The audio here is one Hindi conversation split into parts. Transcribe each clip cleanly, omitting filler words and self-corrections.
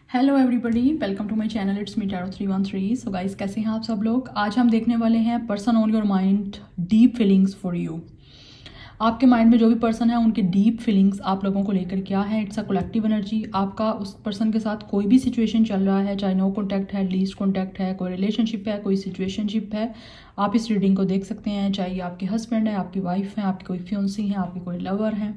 Hello everybody, welcome to my channel. It's me tarot 313। So guys, कैसे हैं आप सब लोग। आज हम देखने वाले हैं person on your mind, deep feelings for you. आपके माइंड में जो भी पर्सन है उनकी डीप फीलिंग्स आप लोगों को लेकर क्या है। It's a collective energy. आपका उस पर्सन के साथ कोई भी सिचुएशन चल रहा है, चाहे नो कॉन्टैक्ट है, लीस्ट कॉन्टैक्ट है, कोई रिलेशनशिप है, कोई सिचुएशनशिप है, आप इस रीडिंग को देख सकते हैं। चाहे आपके हस्बैंड है, आपकी वाइफ है, आपकी कोई फ्यूंसी है, आपकी कोई लवर है,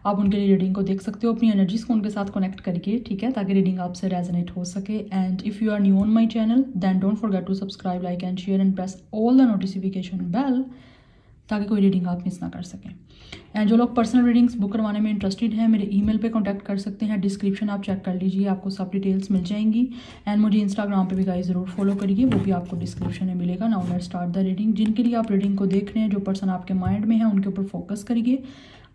आप उनके लिए रीडिंग को देख सकते हो अपनी एनर्जीज को उनके साथ कनेक्ट करके, ठीक है, ताकि रीडिंग आपसे रेजोनेट हो सके। And if you are new on my channel then don't forget to subscribe, like and share and press all the notification bell, ताकि कोई रीडिंग आप मिस ना कर सकें। एंड जो लोग पर्सनल रीडिंग्स बुक करवाने में इंटरेस्टेड हैं, मेरे ईमेल पे कांटेक्ट कर सकते हैं। डिस्क्रिप्शन आप चेक कर लीजिए, आपको सब डिटेल्स मिल जाएंगी। एंड मुझे इंस्टाग्राम पे भी गाइस ज़रूर फॉलो करिए, वो भी आपको डिस्क्रिप्शन में मिलेगा। Now let's start the reading. जिनके लिए आप रीडिंग को देख रहे हैं, जो पर्सन आपके माइंड में है, उनके ऊपर फोकस करिए,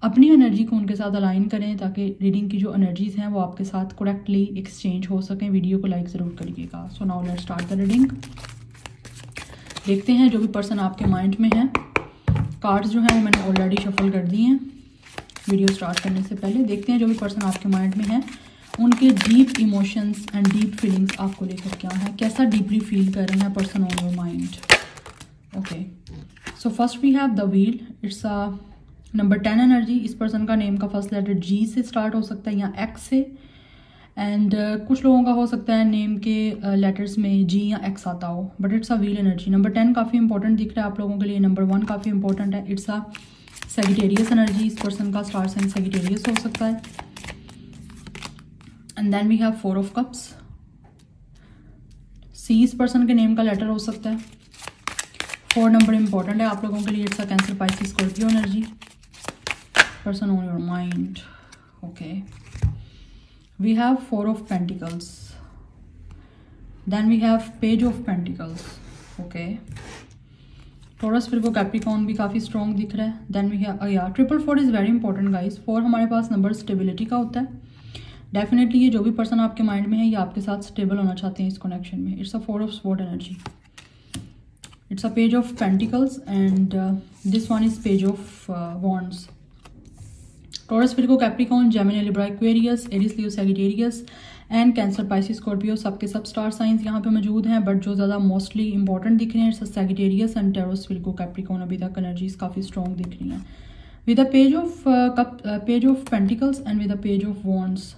अपनी एनर्जी को उनके साथ अलाइन करें, ताकि रीडिंग की जो एनर्जीज हैं वो आपके साथ करेक्टली एक्सचेंज हो सकें। वीडियो को लाइक ज़रूर करिएगा। So now let's start the reading. देखते हैं जो भी पर्सन आपके माइंड में है। कार्ड्स जो है वो मैंने ऑलरेडी शफल कर दिए हैं वीडियो स्टार्ट करने से पहले। देखते हैं जो भी पर्सन आपके माइंड में है, उनके deep emotions and deep feelings आपको लेकर क्या है, कैसा डीपली फील कर रहे हैं person on your mind. Okay, so first we have the wheel. It's a number 10 energy. इस पर्सन का नेम का फर्स्ट लेटर जी से स्टार्ट हो सकता है या एक्स से। एंड कुछ लोगों का हो सकता है नेम के लेटर्स में जी या एक्स आता हो, but it's a wheel energy. Number 10 काफ़ी इंपॉर्टेंट दिख रहा है आप लोगों के लिए। नंबर 1 काफ़ी इंपॉर्टेंट है। It's a Sagittarius energy. इस पर्सन का स्टार साइन सैजिटेरियस हो सकता है। And then we have 4 of cups. See इस पर्सन के नेम का लेटर हो सकता है। 4 नंबर इंपॉर्टेंट है आप लोगों के लिए। It's a cancer, Pisces, Scorpio energy. Person on your mind. Okay, we have 4 of pentacles, then we have page of pentacles. okay, Taurus, Virgo, Capricorn भी काफ़ी स्ट्रॉन्ग दिख रहा है। Then we have triple 4 is very important guys. 4 हमारे पास नंबर स्टेबिलिटी का होता है। डेफिनेटली ये जो भी पर्सन आपके माइंड में है, ये आपके साथ स्टेबल होना चाहते हैं इस कनेक्शन में। It's a 4 of sword energy. It's a page of pentacles and this one is page of wands. Taurus, Virgo, Capricorn, Gemini, Libra, Aquarius, Aries, Leo, Sagittarius and Cancer, Pisces, Scorpio, सबके सब स्टार साइंस यहाँ पे मौजूद हैं। बट जो ज़्यादा मोस्टली इंपॉर्टेंट दिख रहे हैं Sagittarius and taurus, Virgo, Capricorn. अभी तक एनर्जीज काफ़ी स्ट्रॉन्ग दिख रही हैं with a page of page of pentacles and with a page of wands.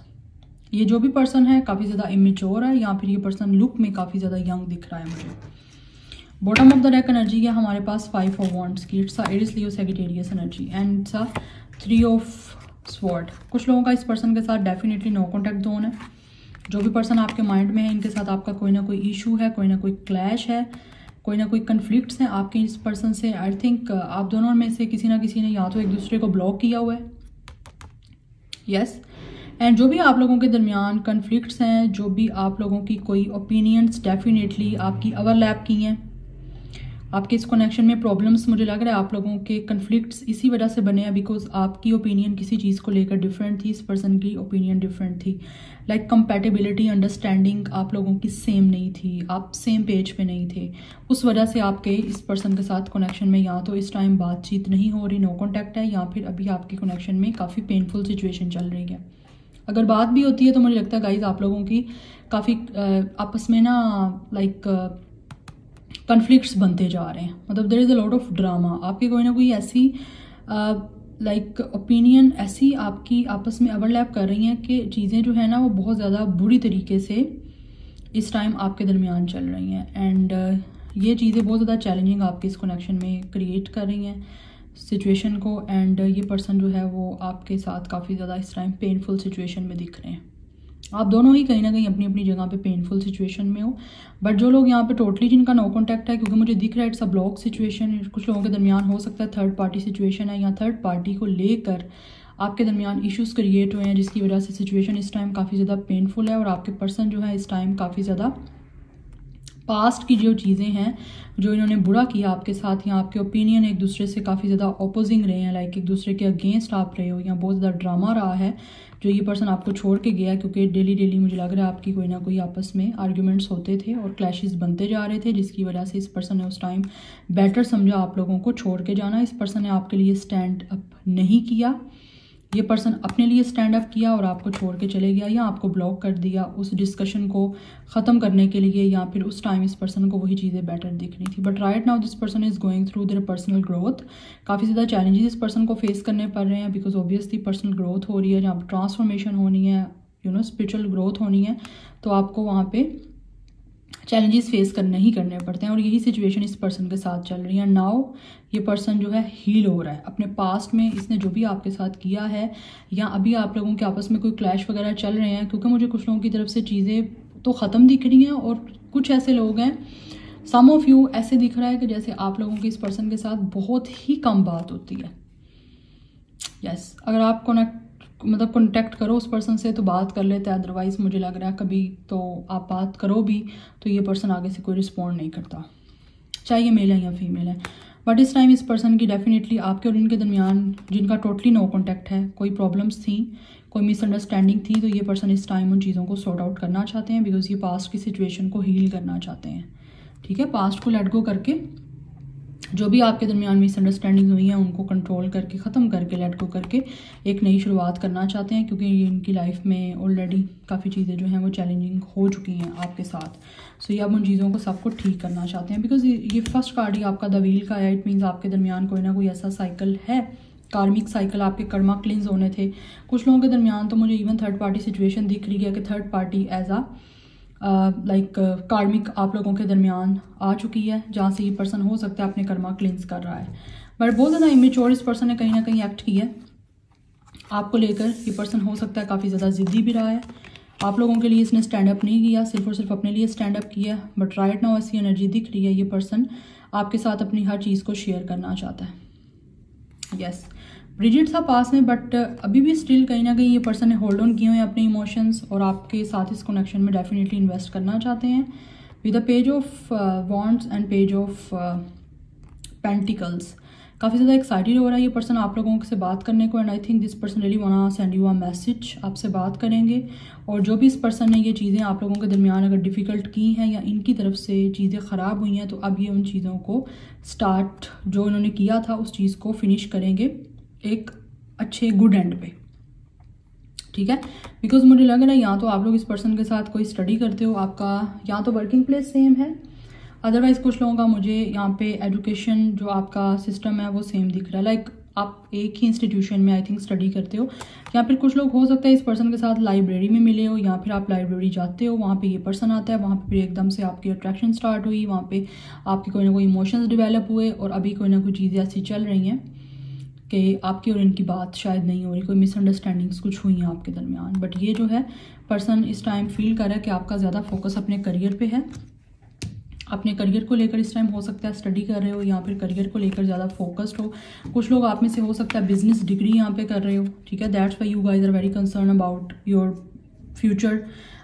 ये जो भी पर्सन है काफ़ी ज़्यादा इमेच्योर है, या फिर ये पर्सन लुक में काफ़ी ज़्यादा यंग दिख रहा है मुझे। Bottom of the deck energy है हमारे पास 5 ऑफ वॉन्ड्स की। It's a Aries, Leo, Sagittarius energy and it's a 3 of sword. कुछ लोगों का इस पर्सन के साथ डेफिनेटली नो कॉन्टैक्ट जोन है। जो भी पर्सन आपके माइंड में है, इनके साथ आपका कोई ना कोई इशू है, कोई ना कोई क्लैश है, कोई ना कोई कन्फ्लिक्ट्स हैं आपके इस पर्सन से। आई थिंक आप दोनों में से किसी ना किसी ने या तो एक दूसरे को ब्लॉक किया हुआ है। यस, एंड जो भी आप लोगों के दरमियान कन्फ्लिक्ट्स हैं, जो भी आप लोगों की कोई ओपिनियंस डेफिनेटली आपकी ओवरलैप की हैं। आपके इस कनेक्शन में प्रॉब्लम्स, मुझे लग रहा है आप लोगों के कन्फ्लिक्ट्स इसी वजह से बने हैं, बिकॉज आपकी ओपिनियन किसी चीज़ को लेकर डिफरेंट थी, इस पर्सन की ओपिनियन डिफरेंट थी। लाइक कंपैटिबिलिटी, अंडरस्टैंडिंग आप लोगों की सेम नहीं थी, आप सेम पेज पे नहीं थे। उस वजह से आपके इस पर्सन के साथ कनेक्शन में या तो इस टाइम बातचीत नहीं हो रही, नो कॉन्टैक्ट है, या फिर अभी आपके कनेक्शन में काफ़ी पेनफुल सिचुएशन चल रही है। अगर बात भी होती है तो मुझे लगता है गाइज आप लोगों की काफ़ी आपस में ना लाइक कन्फ्लिक्ट्स बनते जा रहे हैं। मतलब there is a lot of drama. आपकी कोई ना कोई ऐसी लाइक ओपिनियन ऐसी आपकी आपस में ओवरलैप कर रही हैं कि चीज़ें जो है ना वो बहुत ज़्यादा बुरी तरीके से इस टाइम आपके दरमियान चल रही हैं। एंड ये चीज़ें बहुत ज़्यादा चैलेंजिंग आपके इस कनेक्शन में क्रिएट कर रही हैं सिचुएशन को। एंड ये पर्सन जो है वो आपके साथ काफ़ी ज़्यादा इस टाइम पेनफुल सिचुएशन में दिख रहे हैं। आप दोनों ही कहीं ना कहीं अपनी अपनी जगह पे पेनफुल सिचुएशन में हो। बट जो लोग यहाँ पे टोटली जिनका नो कॉन्टैक्ट है, क्योंकि मुझे दिख रहा है इट्स अ ब्लॉक सिचुएशन, कुछ लोगों के दरमियान हो सकता है थर्ड पार्टी सिचुएशन है, या थर्ड पार्टी को लेकर आपके दरमियान इश्यूज क्रिएट हुए हैं, जिसकी वजह से सिचुएशन इस टाइम काफ़ी ज़्यादा पेनफुल है। और आपके पर्सन जो है इस टाइम काफ़ी ज़्यादा पास्ट की जो चीज़ें हैं, जो इन्होंने बुरा किया आपके साथ, या आपके ओपिनियन एक दूसरे से काफ़ी ज़्यादा अपोजिंग रहे हैं, लाइक एक दूसरे के अगेंस्ट आप रहे हो, या बहुत ज़्यादा ड्रामा रहा है जो ये पर्सन आपको छोड़ के गया। क्योंकि डेली मुझे लग रहा है आपकी कोई ना कोई आपस में आर्ग्यूमेंट्स होते थे और क्लैशेस बनते जा रहे थे, जिसकी वजह से इस पर्सन ने उस टाइम बेटर समझा आप लोगों को छोड़ के जाना। इस पर्सन ने आपके लिए स्टैंड अप नहीं किया। ये पर्सन अपने लिए स्टैंड अप किया और आपको छोड़ के चले गया, या आपको ब्लॉक कर दिया उस डिस्कशन को ख़त्म करने के लिए, या फिर उस टाइम इस पर्सन को वही चीज़ें बेटर दिख रही थी। But right now this person is going through their personal growth. काफ़ी ज़्यादा चैलेंजेस इस पर्सन को फेस करने पड़ रहे हैं, बिकॉज ऑब्वियसली पर्सनल ग्रोथ हो रही है, जहाँ पर ट्रांसफॉर्मेशन होनी है, स्पिरिचुअल ग्रोथ होनी है, तो आपको वहाँ पे चैलेंजेस फेस करने ही करने पड़ते हैं। और यही सिचुएशन इस पर्सन के साथ चल रही है। नाउ ये पर्सन जो है हील हो रहा है अपने पास्ट में, इसने जो भी आपके साथ किया है, या अभी आप लोगों के आपस में कोई क्लैश वगैरह चल रहे हैं, क्योंकि मुझे कुछ लोगों की तरफ से चीज़ें तो ख़त्म दिख रही हैं, और कुछ ऐसे लोग हैं, सम ऑफ यू ऐसे दिख रहा है कि जैसे आप लोगों की इस पर्सन के साथ बहुत ही कम बात होती है। यस, अगर आप कॉन्टेक्ट करो उस पर्सन से तो बात कर लेते हैं, अदरवाइज मुझे लग रहा है कभी तो आप बात करो भी तो ये पर्सन आगे से कोई रिस्पॉन्ड नहीं करता, चाहे ये मेल है या फीमेल है। बट इस टाइम इस पर्सन की डेफिनेटली आपके और इनके दरमियान, जिनका टोटली नो कॉन्टैक्ट है, कोई प्रॉब्लम्स थी, कोई मिसअंडरस्टैंडिंग थी, तो ये पर्सन इस टाइम उन चीज़ों को सॉर्ट आउट करना चाहते हैं, बिकॉज ये पास्ट की सिचुएशन को हील करना चाहते हैं। ठीक है, पास्ट को लेट गो करके जो भी आपके दरमियान मिसअंडरस्टैंडिंग हुई है उनको कंट्रोल करके, ख़त्म करके, लेट गो करके एक नई शुरुआत करना चाहते हैं, क्योंकि इनकी लाइफ में ऑलरेडी काफ़ी चीज़ें जो हैं वो चैलेंजिंग हो चुकी हैं आपके साथ। सो ये अब उन चीज़ों को सबको ठीक करना चाहते हैं, बिकॉज ये फर्स्ट कार्ड ही आपका द व्हील का है। इट मीन्स आपके दरमियान कोई ना कोई ऐसा साइकिल है, कार्मिक साइकिल, आपके कर्मा क्लिंस होने थे कुछ लोगों के दरमियान। तो मुझे इवन थर्ड पार्टी सिचुएशन दिख रही है कि थर्ड पार्टी एज आ कार्मिक आप लोगों के दरमियान आ चुकी है, जहाँ से ये पर्सन हो सकता है अपने कर्मा क्लिंस कर रहा है। बट बहुत ज़्यादा इमेच्योर इस पर्सन ने कहीं ना कहीं एक्ट किया है आपको लेकर। ये पर्सन हो सकता है काफ़ी ज़्यादा ज़िद्दी भी रहा है, आप लोगों के लिए इसने स्टैंड अप नहीं किया, सिर्फ और सिर्फ अपने लिए स्टैंड अप किया। बट राइट नाउ ऐसी एनर्जी दिख रही है, ये पर्सन आपके साथ अपनी हर चीज़ को शेयर करना चाहता है। यस, ब्रिजिट था पास में, बट अभी भी स्टिल कहीं ना कहीं ये पर्सन ने होल्ड ऑन किए हुए हैं अपने इमोशंस, और आपके साथ इस कनेक्शन में डेफिनेटली इन्वेस्ट करना चाहते हैं। With the page of wands and page of pentacles, काफ़ी ज़्यादा एक्साइटेड हो रहा है ये पर्सन आप लोगों से बात करने को। And I think this person really want to send you a message, आपसे बात करेंगे। और जो भी इस पर्सन ने ये चीज़ें आप लोगों के दरमियान अगर डिफ़िकल्ट की हैं, या इनकी तरफ से चीज़ें ख़राब हुई हैं, तो अब ये उन चीज़ों को स्टार्ट जो इन्होंने किया था उस चीज़ को फिनिश करेंगे एक अच्छे गुड एंड पे। ठीक है, बिकॉज मुझे लग रहा है या तो आप लोग इस पर्सन के साथ कोई स्टडी करते हो, आपका या तो वर्किंग प्लेस सेम है, अदरवाइज कुछ लोगों का मुझे यहाँ पे एजुकेशन जो आपका सिस्टम है वो सेम दिख रहा है। लाइक आप एक ही इंस्टीट्यूशन में आई थिंक स्टडी करते हो, या फिर कुछ लोग हो सकता है इस पर्सन के साथ लाइब्रेरी में मिले हो, या फिर आप लाइब्रेरी जाते हो, वहाँ पे ये पर्सन आता है, वहाँ पे फिर एकदम से आपकी अट्रैक्शन स्टार्ट हुई, वहाँ पे आपके कोई ना कोई इमोशंस डेवलप हुए, और अभी कोई ना कोई चीज़ें ऐसी चल रही हैं कि आपकी और इनकी बात शायद नहीं हो रही, कोई मिसअंडरस्टैंडिंग्स कुछ हुई हैं आपके दरमियान। बट ये जो है पर्सन इस टाइम फील कर रहा है कि आपका ज़्यादा फोकस अपने करियर पे है, अपने करियर को लेकर इस टाइम हो सकता है स्टडी कर रहे हो, या फिर करियर को लेकर ज़्यादा फोकस्ड हो। कुछ लोग आप में से हो सकता है बिजनेस डिग्री यहाँ पे कर रहे हो। ठीक है, that's why you guys are very concern about your future,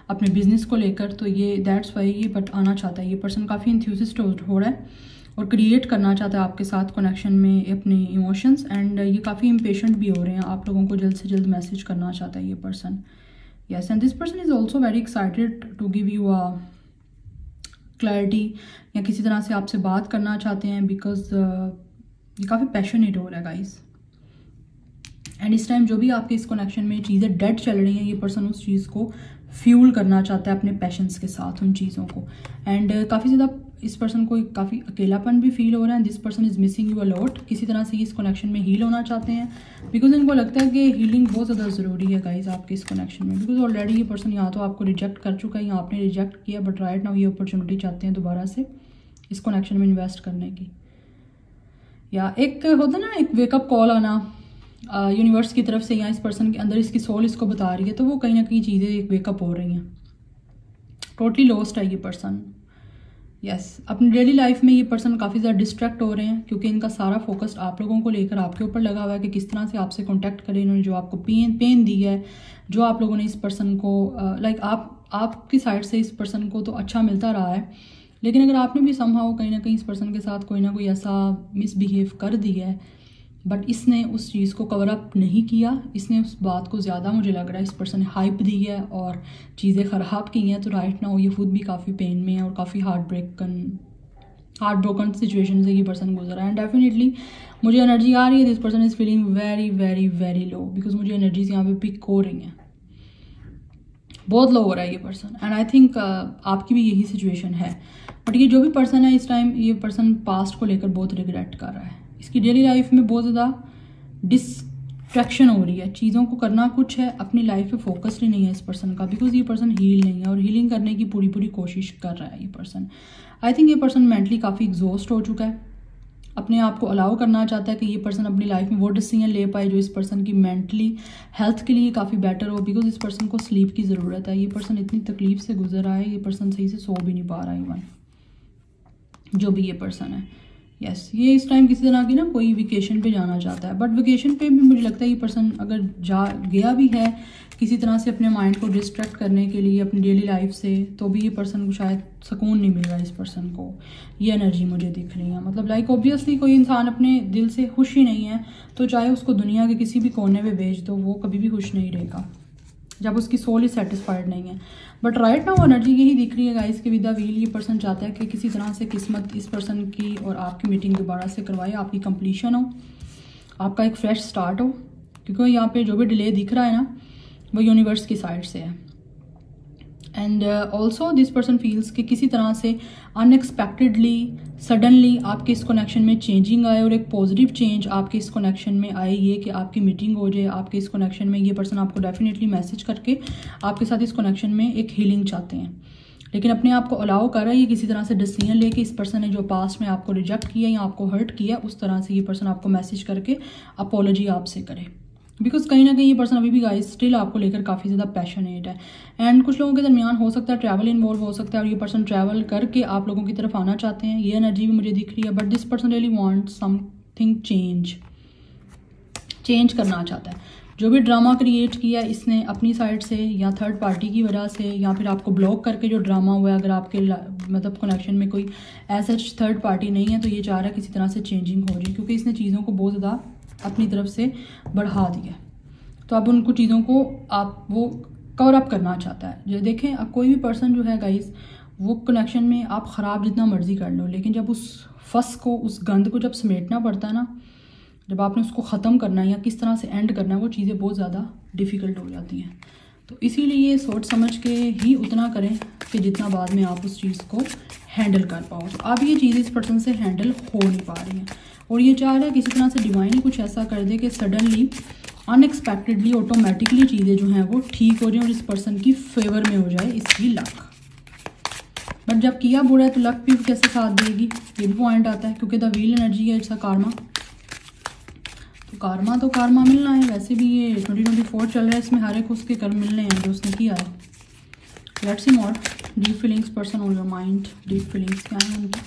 अपने बिजनेस को लेकर। तो ये दैट्स व्हाई ये बट आना चाहता है, ये पर्सन काफ़ी इंथ्यूसिस्ट हो रहा है और क्रिएट करना चाहता है आपके साथ कनेक्शन में अपने इमोशंस। एंड ये काफ़ी इम्पेशेंट भी हो रहे हैं, आप लोगों को जल्द से जल्द मैसेज करना चाहता है ये person. Yes, and this person is also very excited to give you a clarity, या किसी तरह से आपसे बात करना चाहते हैं, बिकॉज ये काफ़ी पैशनेट हो रहा है गाइस। एंड इस टाइम जो भी आपके इस कनेक्शन में चीज़ें डेड चल रही हैं, ये पर्सन उस चीज़ को फ्यूल करना चाहता है अपने पैशंस के साथ उन चीज़ों को। एंड काफ़ी ज़्यादा इस पर्सन को काफ़ी अकेलापन भी फील हो रहा है। This person is missing you a lot, किसी तरह से इस कनेक्शन में हील होना चाहते हैं, बिकॉज इनको लगता है कि हीलिंग बहुत ज़्यादा ज़रूरी है गाइज आपके इस कनेक्शन में। बिकॉज ऑलरेडी ये पर्सन यहाँ तो आपको रिजेक्ट कर चुका है, या आपने रिजेक्ट किया, बट राइट नाउ ये अपॉर्चुनिटी चाहते हैं दोबारा से इस कनेक्शन में इन्वेस्ट करने की। या एक होता है ना, एक वेकअप कॉल आना यूनिवर्स की तरफ से, या इस पर्सन के अंदर इसकी सोल इसको बता रही है, तो वो कहीं ना कहीं चीज़ें एक वेकअप हो रही हैं। टोटली लॉस्ट है ये पर्सन। यस, अपनी डेली लाइफ में ये पर्सन काफ़ी ज़्यादा डिस्ट्रैक्ट हो रहे हैं, क्योंकि इनका सारा फोकस आप लोगों को लेकर आपके ऊपर लगा हुआ है कि किस तरह से आपसे कांटेक्ट करें। इन्होंने जो आपको पेन दी है, जो आप लोगों ने इस पर्सन को लाइक आपकी साइड से इस पर्सन को तो अच्छा मिलता रहा है, लेकिन अगर आपने भी समहाउ कहीं ना कहीं इस पर्सन के साथ कोई ना कोई ऐसा मिसबिहेव कर दिया है, बट इसने उस चीज़ को कवर अप नहीं किया, इसने उस बात को ज़्यादा मुझे लग रहा है इस पर्सन ने हाइप दी है और चीज़ें ख़राब की हैं। तो राइट नाउ ये खुद भी काफ़ी पेन में है और काफ़ी हार्ट ब्रोकन सिचुएशन से ये पर्सन गुजर रहा है। एंड डेफिनेटली मुझे एनर्जी आ रही है, this person is feeling very very very low, because मुझे एनर्जीज यहाँ पे पिक हो रही हैं, बहुत लो हो रहा है ये पर्सन। एंड आई थिंक आपकी भी यही सिचुएशन है। बट ये जो भी पर्सन है इस टाइम, ये पर्सन पास्ट को लेकर बहुत रिग्रेट कर रहा है। इसकी डेली लाइफ में बहुत ज़्यादा डिस्ट्रैक्शन हो रही है, चीज़ों को करना कुछ है, अपनी लाइफ पे फोकस ही नहीं है इस पर्सन का, बिकॉज ये पर्सन हील नहीं है और हीलिंग करने की पूरी पूरी कोशिश कर रहा है ये पर्सन। आई थिंक ये पर्सन मेंटली काफ़ी एग्जॉस्ट हो चुका है, अपने आप को अलाउ करना चाहता है कि ये पर्सन अपनी लाइफ में वो डिसीजन ले पाए जो इस पर्सन की मेंटली हेल्थ के लिए काफ़ी बेटर हो, बिकॉज इस पर्सन को स्लीप की ज़रूरत है। ये पर्सन इतनी तकलीफ से गुजर रहा है, ये पर्सन सही से सो भी नहीं पा रहा है इवन, जो भी ये पर्सन है। यस, ये इस टाइम किसी तरह की ना कोई वेकेशन पे जाना चाहता है, बट वेकेशन पे भी मुझे लगता है ये पर्सन अगर गया भी है किसी तरह से अपने माइंड को डिस्ट्रैक्ट करने के लिए अपनी डेली लाइफ से, तो भी ये पर्सन को शायद सुकून नहीं मिल रहा है इस पर्सन को। ये एनर्जी मुझे दिख रही है, मतलब लाइक ऑब्वियसली कोई इंसान अपने दिल से खुश ही नहीं है तो चाहे उसको दुनिया के किसी भी कोने में भेज दो, वो कभी भी खुश नहीं रहेगा जब उसकी सोल ही सेटिस्फाइड नहीं है। बट राइट नाउ एनर्जी यही दिख रही है गाइस कि विद द व्हील ये पर्सन चाहता है कि किसी तरह से किस्मत इस पर्सन की और आपकी मीटिंग दोबारा से करवाए, आपकी कंप्लीशन हो, आपका एक फ्रेश स्टार्ट हो, क्योंकि यहाँ पे जो भी डिले दिख रहा है ना वो यूनिवर्स की साइड से है। And also this person feels कि किसी तरह से अनएक्सपेक्टेडली सडनली आपके इस कनेक्शन में चेंजिंग आए और एक पॉजिटिव चेंज आपके इस कनेक्शन में आए, ये कि आपकी मीटिंग हो जाए आपके इस कनेक्शन में। ये पर्सन आपको डेफिनेटली मैसेज करके आपके साथ इस कनेक्शन में एक हीलिंग चाहते हैं, लेकिन अपने आप को अलाउ कर रहा है ये किसी तरह से डिसीजन लेके इस पर्सन ने जो पास्ट में आपको रिजेक्ट किया या आपको हर्ट किया उस तरह से ये पर्सन आपको मैसेज करके अपोलॉजी आपसे करे, बिकॉज कहीं ना कहीं ये पर्सन अभी भी गाइस स्टिल आपको लेकर काफ़ी ज़्यादा पैशनेट है। एंड कुछ लोगों के दरमियान हो सकता है ट्रैवल इन्वॉल्व हो सकता है और ये पर्सन ट्रैवल करके आप लोगों की तरफ आना चाहते हैं, ये एनर्जी भी मुझे दिख रही है। But this person really want something change करना चाहता है। जो भी ड्रामा क्रिएट किया इसने अपनी साइड से या थर्ड पार्टी की वजह से या फिर आपको ब्लॉक करके जो ड्रामा हुआ है, अगर आपके मतलब कनेक्शन में कोई ऐसा थर्ड पार्टी नहीं है तो ये चाह रहा है किसी तरह से चेंजिंग हो जाए, क्योंकि इसने चीज़ों को बहुत ज़्यादा अपनी तरफ से बढ़ा दिया, तो अब उनको चीज़ों को आप वो कवर अप करना चाहता है। जो देखें अब कोई भी पर्सन जो है गाइस वो कनेक्शन में आप ख़राब जितना मर्जी कर लो, लेकिन जब उस फस को उस गंद को जब समेटना पड़ता है ना, जब आपने उसको ख़त्म करना है या किस तरह से एंड करना है, वो चीज़ें बहुत ज़्यादा डिफ़िकल्ट हो जाती हैं। तो इसीलिए सोच समझ के ही उतना करें कि जितना बाद में आप उस चीज़ को हैंडल कर पाओ। तो अब ये चीज़ इस पर्सन से हैंडल हो नहीं पा रही हैं और ये चाह रहा है किसी तरह से डिवाइन ही कुछ ऐसा कर दे कि सडनली अनएक्सपेक्टेडली ऑटोमेटिकली चीज़ें जो हैं वो ठीक हो जाएं और इस पर्सन की फेवर में हो जाए इसकी लक। बट जब किया बुरा है तो लक भी कैसे साथ देगी, ये भी पॉइंट आता है, क्योंकि द व्हील एनर्जी है, इट्स अ कार्मा। तो कार्मा मिलना है। वैसे भी ये 2024 चल रहा है, इसमें हर एक उसके कर्म मिलने हैं जो उसने किया है। Let's see more deep feelings person on your mind. Deep feelings क्या है उनकी?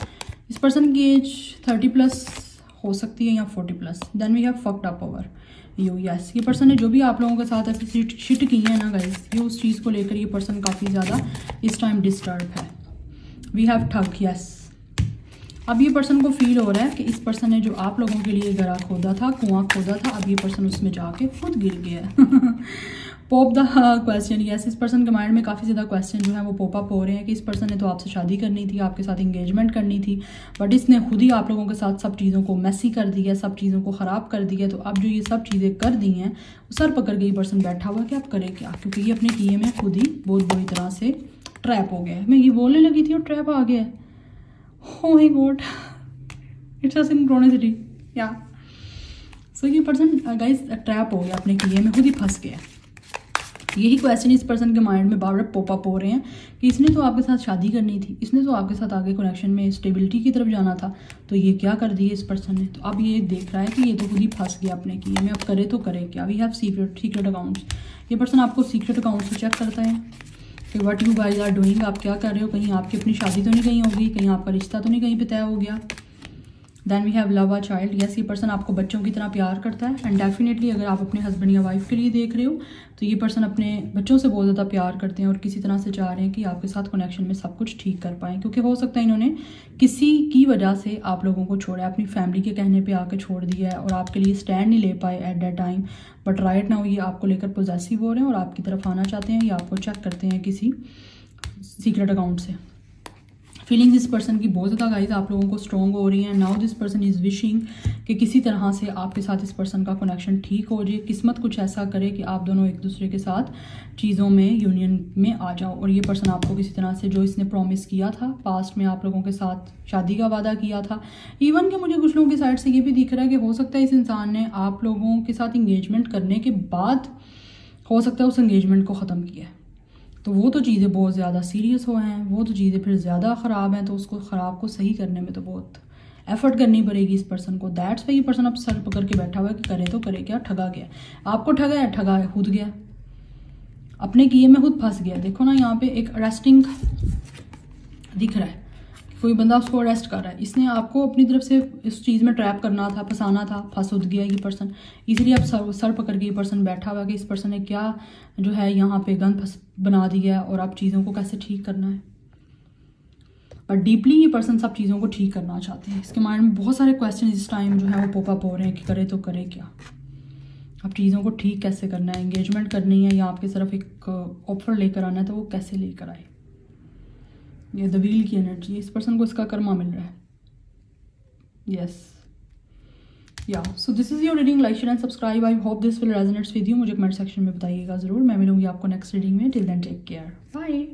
इस पर्सन की एज 30+ हो सकती है या 40+। Then we have fucked up over you. Yes, ये पर्सन ने जो भी आप लोगों के साथ ऐसे शिट की है ना गाइस, ये उस चीज़ को लेकर ये पर्सन काफ़ी ज़्यादा इस टाइम डिस्टर्ब है। वी हैव ठग। यस, अब ये पर्सन को फील हो रहा है कि इस पर्सन ने जो आप लोगों के लिए गरा खोदा था, कुआं खोदा था, अब ये पर्सन उसमें जाके खुद गिर गया है। Pop the question. यस, इस पर्सन के माइंड में काफ़ी ज़्यादा क्वेश्चन जो है वो पॉप अप हो रहे हैं कि इस पर्सन ने तो आपसे शादी करनी थी, आपके साथ इंगेजमेंट करनी थी, बट इसने खुद ही आप लोगों के साथ सब चीज़ों को मैसी कर दिया, सब चीज़ों को ख़राब कर दिया। तो अब जो ये सब चीज़ें कर दी हैं सर पकड़ के ये पर्सन बैठा हुआ कि आप करें क्या, क्योंकि ये अपने किए में खुद ही बहुत बुरी तरह से ट्रैप हो गया है। मैं ये बोलने लगी थी और ट्रैप आ गया है। Oh my God, it's a synchronicity, yeah. So ये पर्सन गाइस ट्रैप हो गया, अपने किए में खुद ही फंस गया। यही क्वेश्चन इस पर्सन के माइंड में बार बार पॉप अप हो रहे हैं कि इसने तो आपके साथ शादी करनी थी, इसने तो आपके साथ आगे कनेक्शन में स्टेबिलिटी की तरफ जाना था, तो ये क्या कर दिया इस पर्सन ने। तो अब ये देख रहा है कि ये तो खुद ही फंस गया अपने किए में, अब करे तो करे क्या। We have secret accounts. ये पर्सन आपको सीक्रेट अकाउंट्स से चेक करता है कि what you guys are doing, आप क्या कर रहे हो, कहीं आपकी अपनी शादी तो नहीं कहीं होगी, कहीं आपका रिश्ता तो नहीं कहीं पे तय हो गया। Then we have love a child. Yes, ये पर्सन आपको बच्चों की तरह प्यार करता है एंड डेफिनेटली अगर आप अपने हस्बैंड या वाइफ के लिए देख रहे हो तो ये पर्सन अपने बच्चों से बहुत ज़्यादा प्यार करते हैं और किसी तरह से चाह रहे हैं कि आपके साथ कनेक्शन में सब कुछ ठीक कर पाएँ, क्योंकि हो सकता है इन्होंने किसी की वजह से आप लोगों को छोड़ा है, अपनी फैमिली के कहने पर आके छोड़ दिया है और आपके लिए स्टैंड नहीं ले पाए at that time. But right now ये आपको लेकर पॉजेसिव हो रहे हैं और आपकी तरफ आना चाहते हैं या आपको चेक करते हैं किसी सीक्रेट अकाउंट से। फीलिंग्स इस पर्सन की बहुत ज़्यादा गाइज आप लोगों को स्ट्रॉन्ग हो रही हैं। Now this person is wishing कि किसी तरह से आपके साथ इस पर्सन का कनेक्शन ठीक हो जाए, किस्मत कुछ ऐसा करे कि आप दोनों एक दूसरे के साथ चीज़ों में यूनियन में आ जाओ। और ये पर्सन आपको किसी तरह से जो इसने प्रॉमिस किया था पास्ट में आप लोगों के साथ शादी का वादा किया था, इवन कि मुझे कुछ लोगों की साइड से ये भी दिख रहा है कि हो सकता है इस इंसान ने आप लोगों के साथ इंगेजमेंट करने के बाद हो सकता है उस इंगेजमेंट को ख़त्म किया है। तो वो तो चीज़ें बहुत ज़्यादा सीरियस हो हैं, वो तो चीज़ें फिर ज़्यादा ख़राब हैं, तो उसको ख़राब को सही करने में तो बहुत एफर्ट करनी पड़ेगी इस पर्सन को। दैट्स वाई ये पर्सन अब सर पकड़ के बैठा हुआ है कि करे तो करे क्या, ठगा गया। आपको ठगा है, ठगा है, खुद गया, अपने किए में खुद फंस गया। देखो ना यहाँ पे एक अरेस्टिंग दिख रहा है, कोई बंदा उसको अरेस्ट कर रहा है, इसने आपको अपनी तरफ से इस चीज़ में ट्रैप करना था, फंसाना था, फंस उठ गया ये पर्सन। इसीलिए अब सर पकड़ के ये पर्सन बैठा हुआ कि इस पर्सन ने क्या जो है यहाँ पे गन बना दिया है और अब चीज़ों को कैसे ठीक करना है। पर डीपली ये पर्सन सब चीज़ों को ठीक करना चाहते हैं। इसके माइंड में बहुत सारे क्वेश्चन इस टाइम जो है वो पॉपअप हो रहे हैं कि करे तो करे क्या, अब चीज़ों को ठीक कैसे करना है, एंगेजमेंट करनी है या आपकी तरफ एक ऑफर लेकर आना है तो वो कैसे लेकर आए। ये द व्हील की एनर्जी, इस पर्सन को इसका कर्मा मिल रहा है। यस या so this is your reading. Like share and subscribe. I hope this will resonates with you. मुझे कमेंट सेक्शन में बताइएगा ज़रूर। मैं मिलूंगी आपको नेक्स्ट रीडिंग में। Till then take care, bye.